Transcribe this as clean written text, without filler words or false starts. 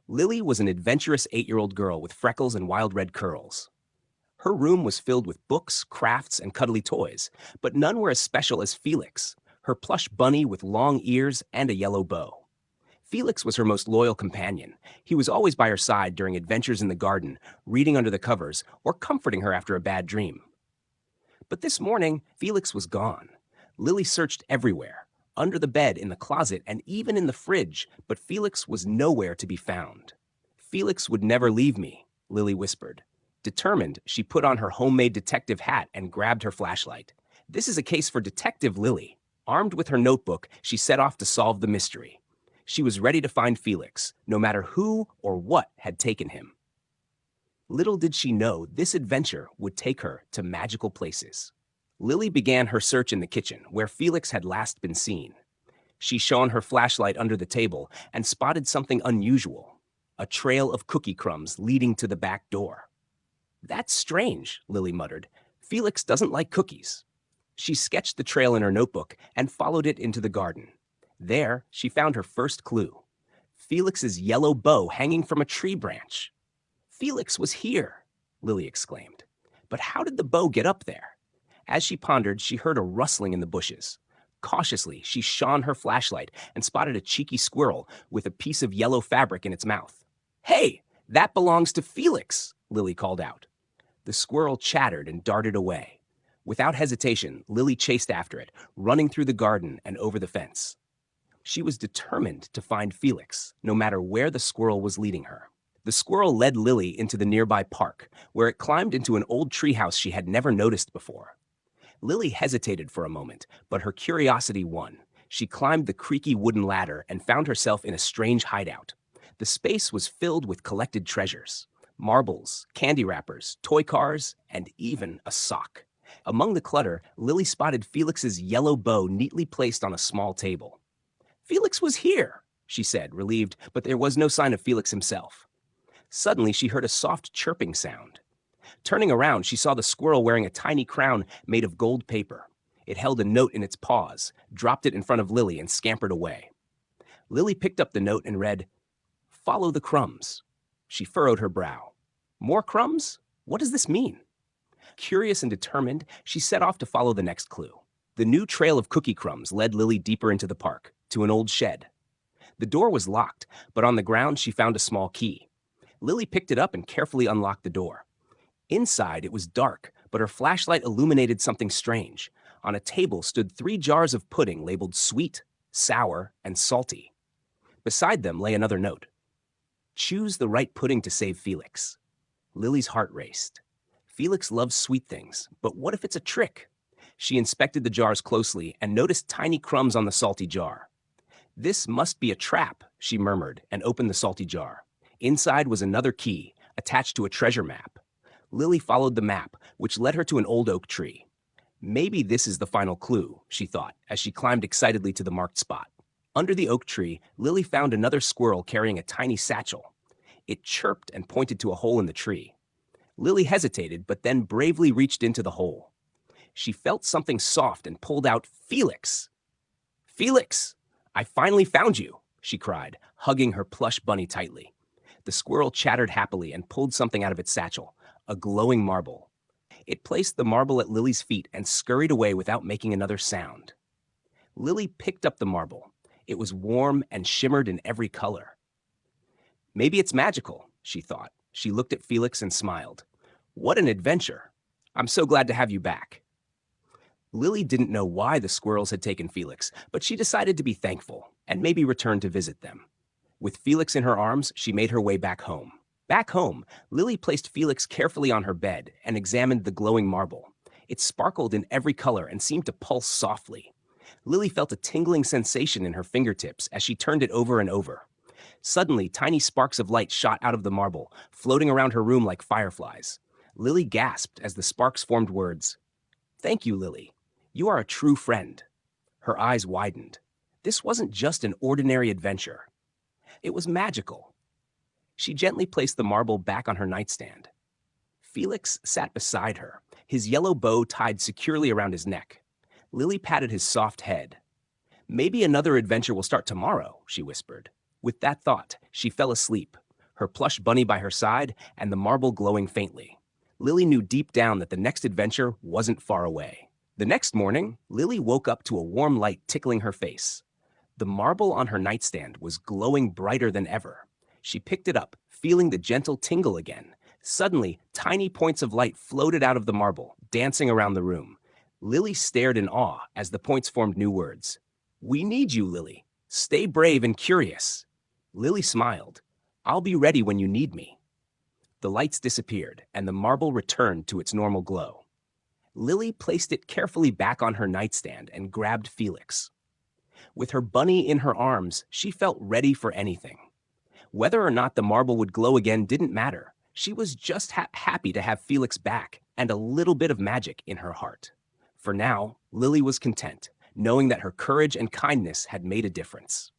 Lily was an adventurous 8-year-old girl with freckles and wild red curls. Her room was filled with books, crafts, and cuddly toys, but none were as special as Felix, her plush bunny with long ears and a yellow bow. Felix was her most loyal companion. He was always by her side during adventures in the garden, reading under the covers, or comforting her after a bad dream. But this morning, Felix was gone. Lily searched everywhere, under the bed, in the closet, and even in the fridge, but Felix was nowhere to be found. "Felix would never leave me," Lily whispered. Determined, she put on her homemade detective hat and grabbed her flashlight. "This is a case for Detective Lily." Armed with her notebook, she set off to solve the mystery. She was ready to find Felix, no matter who or what had taken him. Little did she know this adventure would take her to magical places. Lily began her search in the kitchen, where Felix had last been seen. She shone her flashlight under the table and spotted something unusual: a trail of cookie crumbs leading to the back door. "That's strange," Lily muttered. "Felix doesn't like cookies." She sketched the trail in her notebook and followed it into the garden. There, she found her first clue: Felix's yellow bow hanging from a tree branch. "Felix was here," Lily exclaimed. But how did the bow get up there? As she pondered, she heard a rustling in the bushes. Cautiously, she shone her flashlight and spotted a cheeky squirrel with a piece of yellow fabric in its mouth. "Hey, that belongs to Felix," Lily called out. The squirrel chattered and darted away. Without hesitation, Lily chased after it, running through the garden and over the fence. She was determined to find Felix, no matter where the squirrel was leading her. The squirrel led Lily into the nearby park, where it climbed into an old treehouse she had never noticed before. Lily hesitated for a moment, but her curiosity won. She climbed the creaky wooden ladder and found herself in a strange hideout. The space was filled with collected treasures: marbles, candy wrappers, toy cars, and even a sock. Among the clutter, Lily spotted Felix's yellow bow neatly placed on a small table. "Felix was here," she said, relieved, but there was no sign of Felix himself. Suddenly, she heard a soft chirping sound. Turning around, she saw the squirrel wearing a tiny crown made of gold paper. It held a note in its paws, dropped it in front of Lily, and scampered away. Lily picked up the note and read, "Follow the crumbs." She furrowed her brow. "More crumbs? What does this mean?" Curious and determined, she set off to follow the next clue. The new trail of cookie crumbs led Lily deeper into the park, to an old shed. The door was locked, but on the ground she found a small key. Lily picked it up and carefully unlocked the door. Inside, it was dark, but her flashlight illuminated something strange. On a table stood 3 jars of pudding labeled sweet, sour, and salty. Beside them lay another note: "Choose the right pudding to save Felix." Lily's heart raced. Felix loves sweet things, but what if it's a trick? She inspected the jars closely and noticed tiny crumbs on the salty jar. "This must be a trap," she murmured, and opened the salty jar. Inside was another key, attached to a treasure map. Lily followed the map, which led her to an old oak tree. "Maybe this is the final clue," she thought, as she climbed excitedly to the marked spot. Under the oak tree, Lily found another squirrel carrying a tiny satchel. It chirped and pointed to a hole in the tree. Lily hesitated, but then bravely reached into the hole. She felt something soft and pulled out Felix. "Felix, I finally found you," she cried, hugging her plush bunny tightly. The squirrel chattered happily and pulled something out of its satchel: a glowing marble. It placed the marble at Lily's feet and scurried away without making another sound. Lily picked up the marble. It was warm and shimmered in every color. "Maybe it's magical," she thought. She looked at Felix and smiled. "What an adventure! I'm so glad to have you back." Lily didn't know why the squirrels had taken Felix, but she decided to be thankful and maybe return to visit them. With Felix in her arms, she made her way back home. Back home, Lily placed Felix carefully on her bed and examined the glowing marble. It sparkled in every color and seemed to pulse softly. Lily felt a tingling sensation in her fingertips as she turned it over and over. Suddenly, tiny sparks of light shot out of the marble, floating around her room like fireflies. Lily gasped as the sparks formed words: "Thank you, Lily. You are a true friend." Her eyes widened. This wasn't just an ordinary adventure. It was magical. She gently placed the marble back on her nightstand. Felix sat beside her, his yellow bow tied securely around his neck. Lily patted his soft head. "Maybe another adventure will start tomorrow," she whispered. With that thought, she fell asleep, her plush bunny by her side, and the marble glowing faintly. Lily knew deep down that the next adventure wasn't far away. The next morning, Lily woke up to a warm light tickling her face. The marble on her nightstand was glowing brighter than ever. She picked it up, feeling the gentle tingle again. Suddenly, tiny points of light floated out of the marble, dancing around the room. Lily stared in awe as the points formed new words. "We need you, Lily. Stay brave and curious." Lily smiled. "I'll be ready when you need me." The lights disappeared, and the marble returned to its normal glow. Lily placed it carefully back on her nightstand and grabbed Felix. With her bunny in her arms, she felt ready for anything. Whether or not the marble would glow again didn't matter. She was just happy to have Felix back and a little bit of magic in her heart. For now, Lily was content, knowing that her courage and kindness had made a difference.